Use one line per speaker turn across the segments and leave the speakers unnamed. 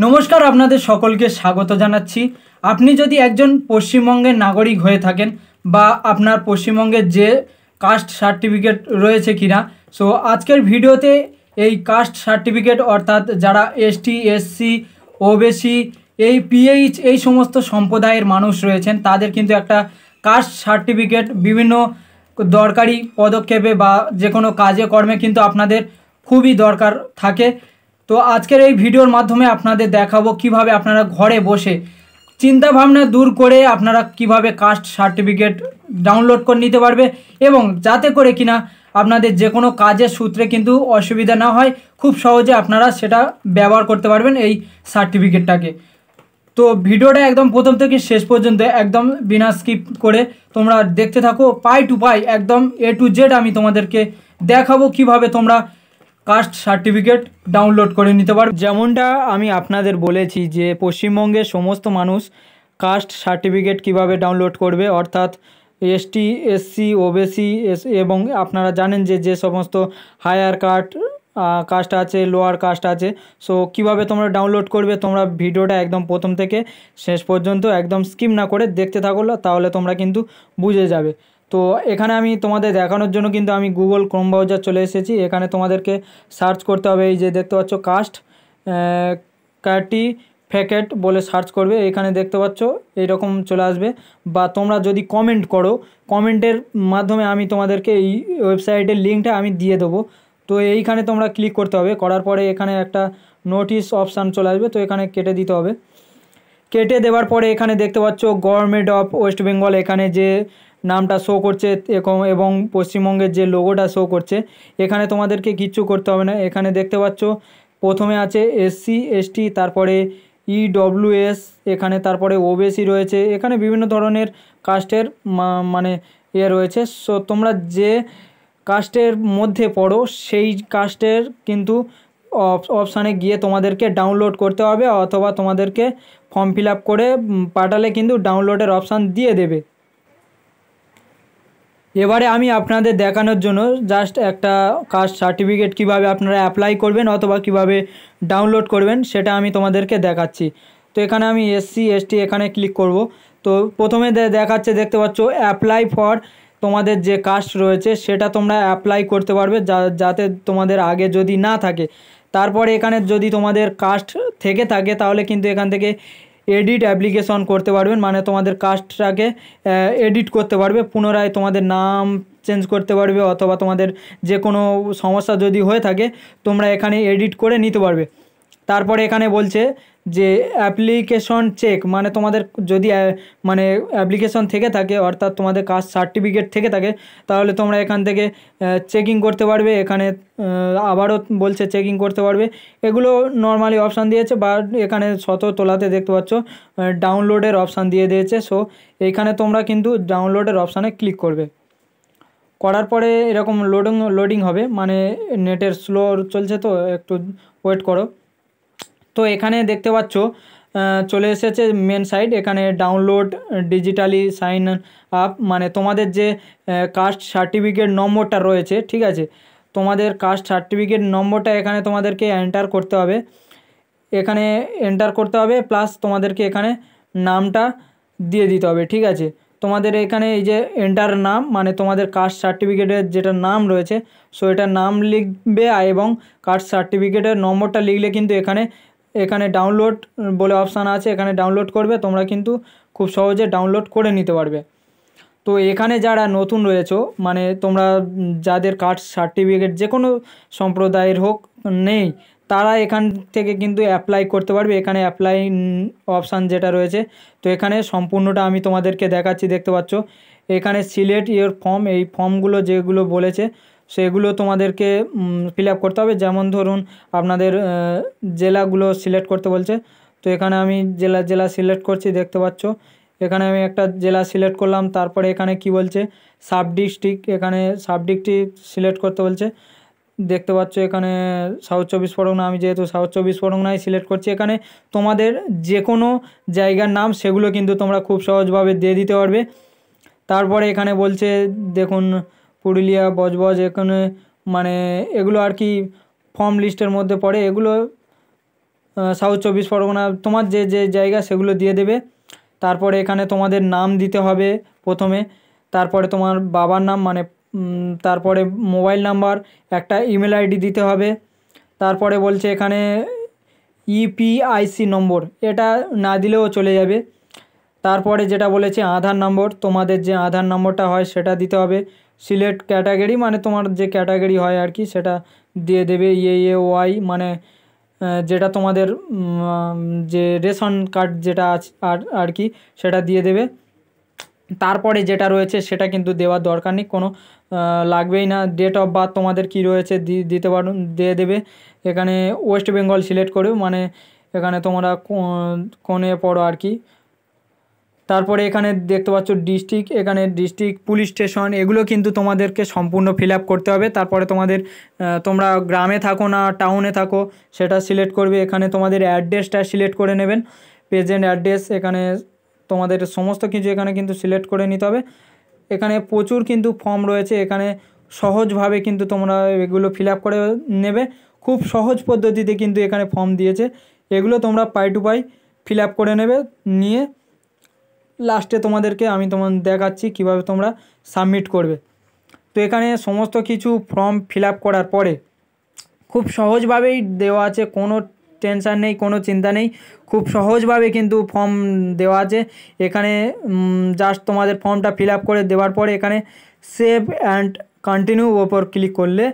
নমস্কার, আপনাদের সকলকে স্বাগত জানাচ্ছি। আপনি যদি একজন পশ্চিমবঙ্গের নাগরিক হয়ে থাকেন বা আপনার পশ্চিমবঙ্গের যে কাস্ট সার্টিফিকেট রয়েছে কিনা, সো আজকের ভিডিওতে এই কাস্ট সার্টিফিকেট অর্থাৎ যারা এসটি, এসসি, ওবিসি, এই পিএইচ এই সমস্ত সম্প্রদায়ের মানুষ রয়েছেন তাদের কিন্তু একটা কাস্ট সার্টিফিকেট বিভিন্ন দরকারি পদক্ষেপে বা যে কোনো কাজে কর্মে কিন্তু আপনাদের খুবই দরকার থাকে। তো আজকের এই ভিডিওর মাধ্যমে আপনাদের দেখাবো কিভাবে আপনারা ঘরে বসে চিন্তা ভাবনা দূর করে আপনারা কিভাবে কাস্ট সার্টিফিকেট ডাউনলোড করে নিতে পারবে এবং যাতে করে কিনা আপনাদের যে কোনো কাজের সূত্রে কিন্তু অসুবিধা না হয়, খুব সহজে আপনারা সেটা ব্যবহার করতে পারবেন এই সার্টিফিকেটটাকে। তো ভিডিওটা একদম প্রথম থেকে শেষ পর্যন্ত একদম বিনা স্কিপ করে তোমরা দেখতে থাকো, পাই টু পাই একদম A to Z আমি তোমাদেরকে দেখাবো কিভাবে তোমরা কাস্ট সার্টিফিকেট ডাউনলোড করে নিতে পারবে। যেমনটা আমি আপনাদের বলেছি যে পশ্চিমবঙ্গের সমস্ত মানুষ কাস্ট সার্টিফিকেট কিভাবে ডাউনলোড করবে, অর্থাৎ এসটি, এসসি, ওবিসি এবং আপনারা জানেন যে যে সমস্ত হায়ার কাস্ট আছে, লোয়ার কাস্ট আছে, সো কিভাবে তোমরা ডাউনলোড করবে তোমরা ভিডিওটা একদম প্রথম থেকে শেষ পর্যন্ত একদম স্কিপ না করে দেখতে থাকো, তাহলে তোমরা কিন্তু বুঝে যাবে। তো এখানে আমি তোমাদের দেখানোর জন্য কিন্তু আমি গুগল ক্রোম ব্রাউজার চলে এসেছি। এখানে তোমাদেরকে সার্চ করতে হবে, এই যে দেখতে পাচ্ছ কাস্ট সার্টিফিকেট বলে সার্চ করবে, এখানে দেখতে পাচ্ছ এইরকম চলে আসবে। বা তোমরা যদি কমেন্ট করো, কমেন্টের মাধ্যমে আমি তোমাদেরকে এই ওয়েবসাইটের লিঙ্কটা আমি দিয়ে দেবো। তো এইখানে তোমরা ক্লিক করতে হবে, করার পরে এখানে একটা নোটিশ অপশান চলে আসবে, তো এখানে কেটে দিতে হবে। কেটে দেওয়ার পরে এখানে দেখতে পাচ্ছ গভর্নমেন্ট অফ ওয়েস্ট বেঙ্গল, এখানে যে নামটা শো করছে এবং পশ্চিমবঙ্গের যে লোগোটা শো করছে, এখানে তোমাদেরকে কিচ্ছু করতে হবে না। এখানে দেখতে পাচ্ছ প্রথমে আছে এসসি, এসটি, তারপরে ইডব্লিউএস, এখানে তারপরে ওবিসি রয়েছে, এখানে বিভিন্ন ধরনের কাস্টের মানে রয়েছে। সো তোমরা যে কাস্টের মধ্যে পড়ো সেই কাস্টের কিন্তু অপশানে গিয়ে তোমাদেরকে ডাউনলোড করতে হবে, অথবা তোমাদেরকে ফর্ম ফিল আপ করে পাঠালে কিন্তু ডাউনলোডের অপশান দিয়ে দেবে। এবারে আমি আপনাদের দেখানোর জন্য জাস্ট একটা কাস্ট সার্টিফিকেট কিভাবে আপনারা অ্যাপ্লাই করবেন অথবা কিভাবে ডাউনলোড করবেন সেটা আমি তোমাদেরকে দেখাচ্ছি। তো এখানে আমি এসসি, এসটি এখানে ক্লিক করব। তো প্রথমে দেখাচ্ছে, দেখতে পাচ্ছ অ্যাপ্লাই ফর, তোমাদের যে কাস্ট রয়েছে সেটা তোমরা অ্যাপ্লাই করতে পারবে যাতে তোমাদের আগে যদি না থাকে। তারপরে এখানে যদি তোমাদের কাস্ট থেকে থাকে তাহলে কিন্তু এখান থেকে এডিট অ্যাপ্লিকেশন করতে পারবেন, মানে তোমাদের কাস্টটাকে এডিট করতে পারবে, পুনরায় তোমাদের নাম চেঞ্জ করতে পারবে, অথবা তোমাদের যে কোনো সমস্যা যদি হয়ে থাকে তোমরা এখানে এডিট করে নিতে পারবে। তারপরে এখানে বলছে যে অ্যাপ্লিকেশন চেক, মানে তোমাদের যদি মানে অ্যাপ্লিকেশন থেকে থাকে অর্থাৎ তোমাদের কাস্ট সার্টিফিকেট থেকে থাকে তাহলে তোমরা এখান থেকে চেকিং করতে পারবে। এখানে আবারও বলছে চেকিং করতে পারবে, এগুলো নর্মালি অপশান দিয়েছে। বা এখানে তোলাতে দেখতে পাচ্ছ ডাউনলোডের অপশান দিয়ে দিয়েছে। সো এইখানে তোমরা কিন্তু ডাউনলোডের অপশানে ক্লিক করবে, করার পরে এরকম লোডিং হবে, মানে নেটের স্লো চলছে তো একটু ওয়েট করো। তো এখানে দেখতে পাচ্ছ চলে এসেছে মেন সাইট, এখানে ডাউনলোড ডিজিটালি সাইন আপ, মানে তোমাদের যে কাস্ট সার্টিফিকেট নম্বরটা রয়েছে, ঠিক আছে, তোমাদের কাস্ট সার্টিফিকেট নম্বরটা এখানে তোমাদেরকে এন্টার করতে হবে, এখানে এন্টার করতে হবে, প্লাস তোমাদেরকে এখানে নামটা দিয়ে দিতে হবে, ঠিক আছে। তোমাদের এখানে এই যে এন্টার নাম, মানে তোমাদের কাস্ট সার্টিফিকেটের যেটা নাম রয়েছে সো এটার নাম লিখবে, এবং কাস্ট সার্টিফিকেটের নম্বরটা লিখলে কিন্তু এখানে ডাউনলোড বলে অপশান আছে, এখানে ডাউনলোড করবে, তোমরা কিন্তু খুব সহজে ডাউনলোড করে নিতে পারবে। তো এখানে যারা নতুন রয়েছো, মানে তোমরা যাদের কাস্ট সার্টিফিকেট যে কোনো সম্প্রদায়ের হোক নেই, তারা এখান থেকে কিন্তু অ্যাপ্লাই করতে পারবে। এখানে অ্যাপ্লাই অপশান যেটা রয়েছে, তো এখানে সম্পূর্ণটা আমি তোমাদেরকে দেখাচ্ছি, দেখতে পাচ্ছ এখানে সিলেক্ট ইওর ফর্ম, এই ফর্মগুলো যেগুলো বলেছে সেগুলো তোমাদেরকে ফিল আপ করতে হবে। যেমন ধরুন আপনাদের জেলাগুলো সিলেক্ট করতে বলছে, তো এখানে আমি জেলা সিলেক্ট করছি, দেখতে পাচ্ছ এখানে আমি একটা জেলা সিলেক্ট করলাম। তারপরে এখানে কি বলছে সাব ডিস্ট্রিক্ট, এখানে সাব ডিস্ট্রিক্ট সিলেক্ট করতে বলছে, দেখতে পাচ্ছ এখানে সাউথ চব্বিশ পরগনা, আমি যেহেতু সাউথ চব্বিশ পরগনায় সিলেক্ট করছি। এখানে তোমাদের যে কোনো জায়গার নাম সেগুলো কিন্তু তোমরা খুব সহজভাবে দিয়ে দিতে পারবে। তারপরে এখানে বলছে দেখুন পুরুলিয়া, বজবজ, এখানে মানে এগুলো আর কি ফর্ম লিস্টের মধ্যে পড়ে, এগুলো সাউথ 24 পরগনা, তোমার যে যে জায়গা সেগুলো দিয়ে দেবে। তারপরে এখানে তোমাদের নাম দিতে হবে প্রথমে, তারপরে তোমার বাবার নাম মানে তারপরে মোবাইল নাম্বার, একটা ইমেল আইডি দিতে হবে। তারপরে বলছে এখানে ইপিআইসি নম্বর, এটা না দিলেও চলে যাবে। তারপরে যেটা বলেছে আধার নম্বর, তোমাদের যে আধার নম্বরটা হয় সেটা দিতে হবে। সিলেক্ট ক্যাটাগরি মানে তোমার যে ক্যাটাগরি হয় আর কি সেটা দিয়ে দেবে। ওয়াই মানে যেটা তোমাদের যে রেশন কার্ড যেটা আছে আর কি সেটা দিয়ে দেবে। তারপরে যেটা রয়েছে সেটা কিন্তু দেওয়ার দরকার নেই, কোনো লাগবেই না। ডেট অফ বার্থ তোমাদের কি রয়েছে দিতে পারো, দিয়ে দেবে। এখানে ওয়েস্ট বেঙ্গল সিলেক্ট করবে, মানে এখানে তোমরা কোনে পড়ো আর কি। তারপরে এখানে দেখতে পাচ্ছ ডিস্ট্রিক্ট, এখানে ডিস্ট্রিক্ট, পুলিশ স্টেশন, এগুলো কিন্তু তোমাদেরকে সম্পূর্ণ ফিল আপ করতে হবে। তারপরে তোমাদের তোমরা গ্রামে থাকো না টাউনে থাকো সেটা সিলেক্ট করবে। এখানে তোমাদের অ্যাড্রেসটা সিলেক্ট করে নেবেন, প্রেজেন্ট অ্যাড্রেস, এখানে তোমাদের সমস্ত কিছু এখানে কিন্তু সিলেক্ট করে নিতে হবে। এখানে প্রচুর কিন্তু ফর্ম রয়েছে, এখানে সহজভাবে কিন্তু তোমরা এগুলো ফিল আপ করে নেবে। খুব সহজ পদ্ধতিতে কিন্তু এখানে ফর্ম দিয়েছে, এগুলো তোমরা পাই টু পাই ফিল আপ করে নেবে। নিয়ে লাস্টে তোমাদেরকে আমি দেখাচ্ছি কিভাবে তোমরা সাবমিট করবে। তো এখানে সমস্ত কিছু ফর্ম ফিল আপ করার পরে খুব সহজভাবেই দেওয়া আছে, কোনো টেনশান নেই, কোনো চিন্তা নেই, খুব সহজভাবে কিন্তু ফর্ম দেওয়া আছে। এখানে জাস্ট তোমাদের ফর্মটা ফিল আপ করে দেওয়ার পরে এখানে সেভ অ্যান্ড কন্টিনিউ ওপর ক্লিক করলে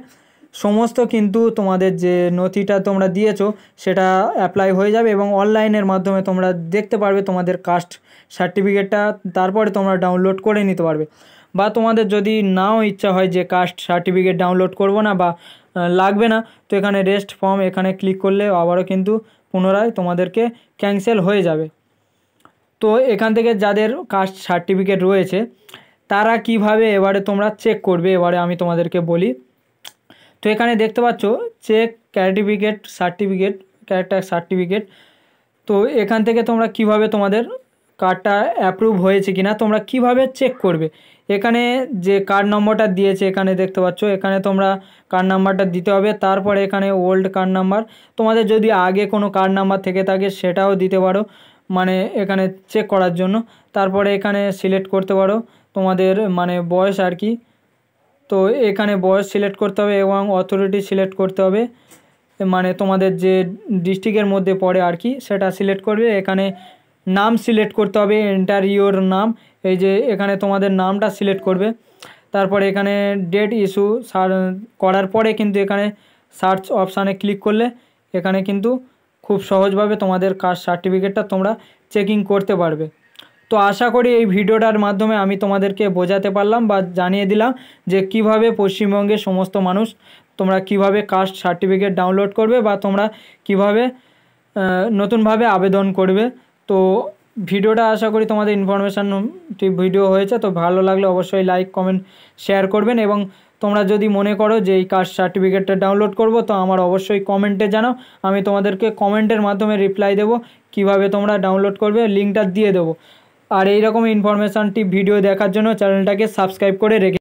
সমস্ত কিন্তু তোমাদের যে নথিটা তোমরা দিয়েছো সেটা অ্যাপ্লাই হয়ে যাবে এবং অনলাইনের মাধ্যমে তোমরা দেখতে পারবে তোমাদের কাস্ট সার্টিফিকেটটা। তারপরে তোমরা ডাউনলোড করে নিতে পারবে। বা তোমাদের যদি নাও ইচ্ছা হয় যে কাস্ট সার্টিফিকেট ডাউনলোড করব না বা লাগবে না, তো এখানে রেস্ট ফর্ম এখানে ক্লিক করলে আবারও কিন্তু পুনরায় তোমাদেরকে ক্যান্সেল হয়ে যাবে। তো এখান থেকে যাদের কাস্ট সার্টিফিকেট রয়েছে তারা কিভাবে এবারে তোমরা চেক করবে, এবারে আমি তোমাদেরকে বলি। তো এখানে দেখতে পাচ্ছ চেক ক্যারেক্টার সার্টিফিকেট। তো এখান থেকে তোমরা কিভাবে তোমাদের কার্ডটা অ্যাপ্রুভ হয়েছে কিনা তোমরা কিভাবে চেক করবে, এখানে যে কার্ড নম্বরটা দিয়েছে এখানে দেখতে পাচ্ছ, এখানে তোমরা কার্ড নাম্বারটা দিতে হবে। তারপরে এখানে ওল্ড কার্ড নাম্বার, তোমাদের যদি আগে কোনো কার্ড নাম্বার থেকে থাকে সেটাও দিতে পারো, মানে এখানে চেক করার জন্য। তারপরে এখানে সিলেক্ট করতে পারো তোমাদের মানে বয়স আর কি। তো এখানে বয়স সিলেক্ট করতে হবে এবং অথরিটি সিলেক্ট করতে হবে, মানে তোমাদের যে ডিস্ট্রিক্টের মধ্যে পড়ে আর কি সেটা সিলেক্ট করবে। এখানে নাম সিলেক্ট করতে হবে, এন্টার ইওর নাম, এই যে এখানে তোমাদের নামটা সিলেক্ট করবে। তারপরে এখানে ডেট ইস্যু করার পরে কিন্তু এখানে সার্চ অপশানে ক্লিক করলে এখানে কিন্তু খুব সহজভাবে তোমাদের কাস্ট সার্টিফিকেটটা তোমরা চেকিং করতে পারবে। তো আশা করি এই ভিডিওটার মাধ্যমে আমি তোমাদেরকে বোঝাতে পারলাম বা জানিয়ে দিলাম যে কিভাবে পশ্চিমবঙ্গের সমস্ত মানুষ তোমরা কিভাবে কাস্ট সার্টিফিকেট ডাউনলোড করবে বা তোমরা কিভাবে নতুনভাবে আবেদন করবে। তো ভিডিওটা আশা করি তোমাদের ইনফরমেশানটি ভিডিও হয়েছে, তো ভালো লাগলে অবশ্যই লাইক কমেন্ট শেয়ার করবেন। এবং তোমরা যদি মনে করো যে এই কাস্ট সার্টিফিকেটটা ডাউনলোড করব তো আমার অবশ্যই কমেন্টে জানাও, আমি তোমাদেরকে কমেন্টের মাধ্যমে রিপ্লাই দেবো, কিভাবে তোমরা ডাউনলোড করবে লিঙ্কটা দিয়ে দেবো। আর এই রকম ইনফরমেশানটি ভিডিও দেখার জন্য চ্যানেলটাকে সাবস্ক্রাইব করে রেখে